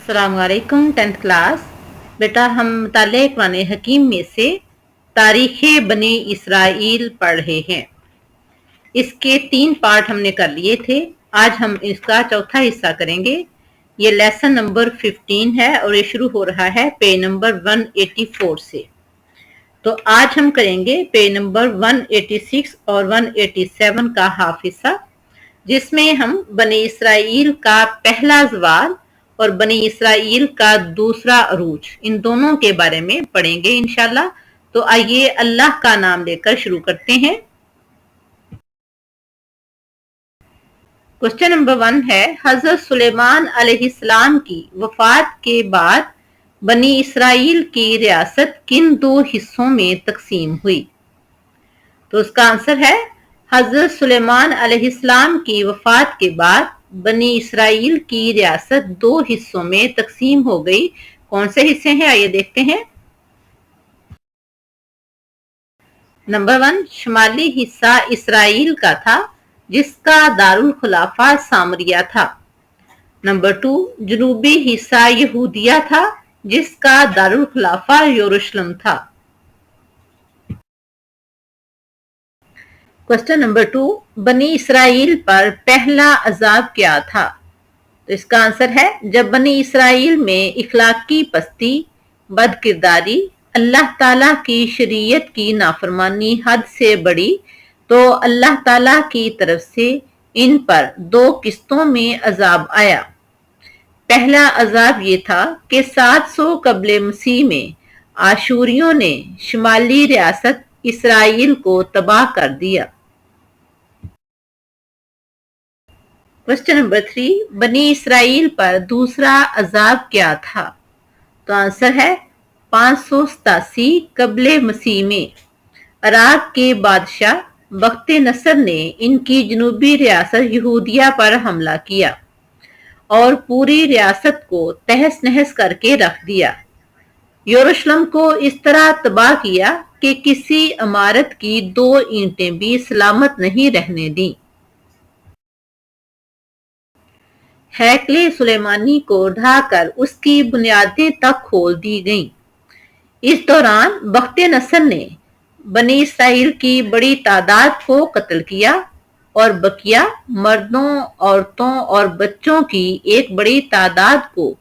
अस्सलाम वालेकुम 10th class. बेटा हम मुताले कुरान हकीम में से तारीख़ बनी इसराइल पढ़ रहे हैं। इसके 3 पार्ट हमने कर लिए थे। आज हम इसका चौथा हिस्सा करेंगे। ये लेसन नंबर 15 है और ये शुरू हो रहा है पेज नंबर 184 से। तो आज हम करेंगे पेज नंबर 186 और 187 का हाफ हिस्सा, जिसमें हम बनी इसराइल का पहला ज़वाल और बनी इसराइल का दूसरा अरूज, इन दोनों के बारे में पढ़ेंगे इंशाल्लाह। तो आइए अल्लाह का नाम लेकर शुरू करते हैं। क्वेश्चन नंबर 1 है, हजरत सुलेमान अलैहिस्सलाम की वफात के बाद बनी इसराइल की रियासत किन 2 हिस्सों में तकसीम हुई? तो उसका आंसर है, हजरत सुलेमान अलैहिस्सलाम की वफात के बाद बनी इसराइल की रियासत 2 हिस्सों में तकसीम हो गई। कौन से हिस्से हैं, आइए देखते हैं। नंबर 1, शुमाली हिस्सा इसराइल का था, जिसका दारुल खुलाफा सामरिया था। नंबर 2, जनूबी हिस्सा यहूदिया था, जिसका दारुल खुलाफा यरूशलेम था। क्वेश्चन नंबर 2, बनी इसराइल पर पहला अजाब क्या था? तो इसका आंसर है, जब बनी इसराइल में इखलाकी पस्ती, बदकिरदारी, अल्लाह ताला की शरीयत की नाफरमानी हद से बढ़ी, तो अल्लाह ताला की तरफ से इन पर 2 किस्तों में अजाब आया। पहला अजाब ये था कि 700 कबले मसीह में आशूरियों ने शुमाली रियासत इसराइल को तबाह कर दिया। क्वेश्चन नंबर 3, बनी इसराइल पर दूसरा अजाब क्या था? तो आंसर है, 587 कबले मसीह में इराक के बादशाह बख्ते नसर ने इनकी जनूबी रियासत यहूदिया पर हमला किया और पूरी रियासत को तहस नहस करके रख दिया। यरूशलेम को इस तरह तबाह किया कि किसी इमारत की 2 ईंटें भी सलामत नहीं रहने दी। हैकले सुलेमानी को ढाकर उसकी बुनियादें तक खोल दी गईं। इस दौरान बख्ते नसर ने बनी इसराइल की बड़ी तादाद को कत्ल किया और बकिया मर्दों, औरतों और बच्चों की एक बड़ी तादाद को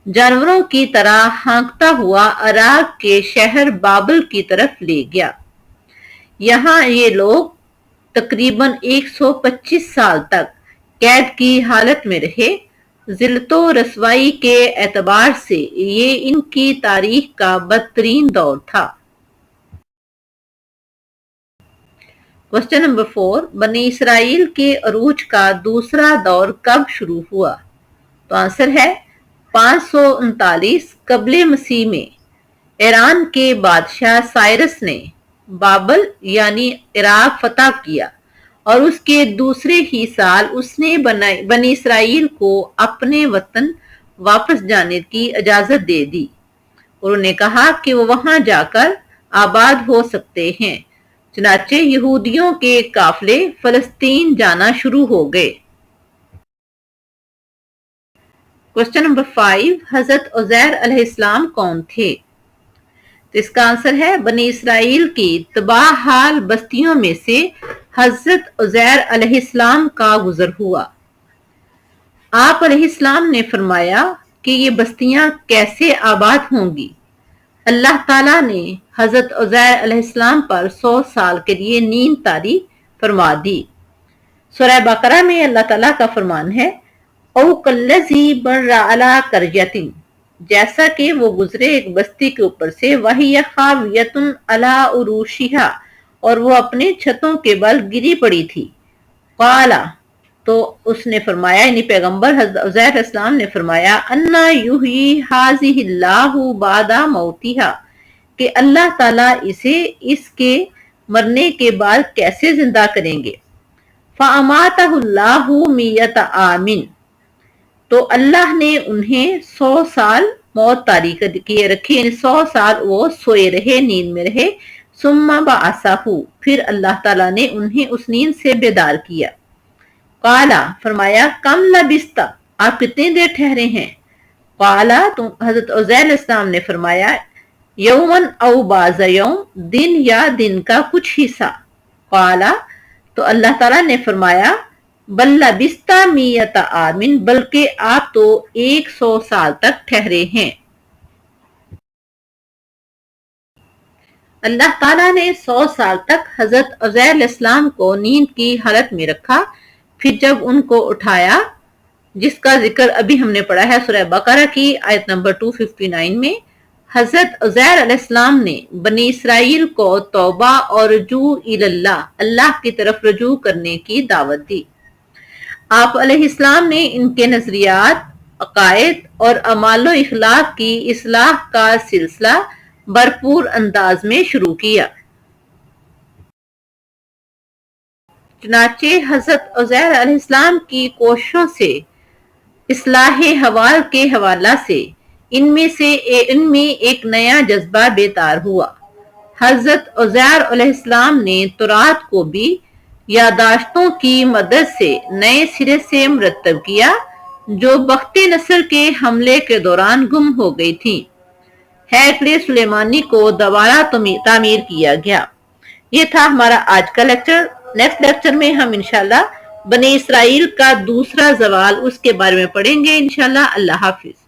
जानवरों की तरह हाँकता हुआ इराक के शहर बाबल की तरफ ले गया। यहाँ ये लोग तकरीबन 125 साल तक कैद की हालत में रहे। जिल्लतो रसवाई के एतबार से ये इनकी तारीख का बदतरीन दौर था। क्वेश्चन नंबर 4, बनी इसराइल के अरूज का दूसरा दौर कब शुरू हुआ? तो आंसर है, 539 कबले मसीह में ईरान के बादशाह साइरस ने बाबल यानी इराक फतह किया और उसके दूसरे ही साल उसने बनी इसराइल को अपने वतन वापस जाने की इजाजत दे दी। उन्होंने कहा कि वो वहां जाकर आबाद हो सकते हैं। चुनाचे यहूदियों के काफिले फलस्तीन जाना शुरू हो गए। क्वेश्चन नंबर 5, हजरत उज़ैर अलैहिस्सलाम कौन थे? तो इसका आंसर है, बनी इसराइल की तबाह हाल बस्तियों में से हजरत उज़ैर अलैहिस्सलाम का गुजर हुआ। आप अलैहिस्सलाम ने फरमाया कि ये बस्तियां कैसे आबाद होंगी। अल्लाह ताला ने हजरत उज़ैर अलैहिस्सलाम पर 100 साल के लिए नींद तारी फरमा दी। सूरह बकरा में अल्लाह ताला का फरमान है, औ कल्लज़ी बर्रा अला करयतिन, जैसा कि वो गुजरे एक बस्ती के ऊपर से, वही खावियतुन अला उरूशिहा, और वो अपने छतों के बल गिरी पड़ी थी। काला, तो उसने फरमाया, यानी पैगंबर हज़रत उज़ैर अलैहिस्सलाम ने फरमाया, अन्ना युही हाज़िहिल्लाहु बादा मौतिहा, कि अल्लाह ताला इसे इसके मरने के बाद कैसे जिंदा करेंगे। फ़अमातहुल्लाहु मियत आमिन, तो अल्लाह ने उन्हें 100 साल मौत तारी किए रखी, यानी 100 साल वो सोए रहे, नींद में रहे। सुम्मा बाअसाहु, फिर अल्लाह ताला ने उन्हें उस नींद से बेदार किया। काला, फरमाया, कम लबिस्ता, आप कितनी देर ठहरे हैं? قالا تو حضرت عزیر علیہ السلام نے فرمایا یومن او باز یوم، دن یا دن کا کچھ حصہ. قالا تو اللہ تعالیٰ نے فرمایا بل لبثت میۃ عام، بلکہ آپ تو 100 سال تک ٹھہرے ہیں. اللہ تعالیٰ نے 100 سال تک حضرت عزیر علیہ السلام کو نیند کی حالت میں رکھا. پھر جب ان کو اٹھایا، جس کا ذکر ابھی ہم نے پڑھا ہے سورہ بقرہ کی آیت نمبر 259 میں، حضرت عزیر علیہ السلام نے بنی اسرائیل کو توبہ اور رجوع اللہ، اللہ کی طرف رجوع کرنے کی دعوت دی. آپ علیہ السلام نے ان کے نظریات، عقائد اور اعمال و اخلاق کی اصلاح کا سلسلہ بھرپور انداز میں شروع کیا. چنانچہ حضرت عزیر علیہ السلام کی کوششوں سے، اصلاح حوال کے حوالہ سے ان میں ایک نیا جذبہ بیدار ہوا. حضرت عزیر علیہ السلام نے تورات کو بھی یادداشتوں کی مدد سے نئے سرے سے مرتب کیا، جو بخت نصر کے حملے کے دوران گم ہو گئی تھی. ہیکل سلیمانی کو دوبارہ تعمیر کیا گیا. یہ تھا ہمارا آج کا لیکچر. نیکسٹ لیکچر میں ہم انشاءاللہ بنی اسرائیل کا دوسرا زوال، اس کے بارے میں پڑھیں گے انشاءاللہ. اللہ حافظ.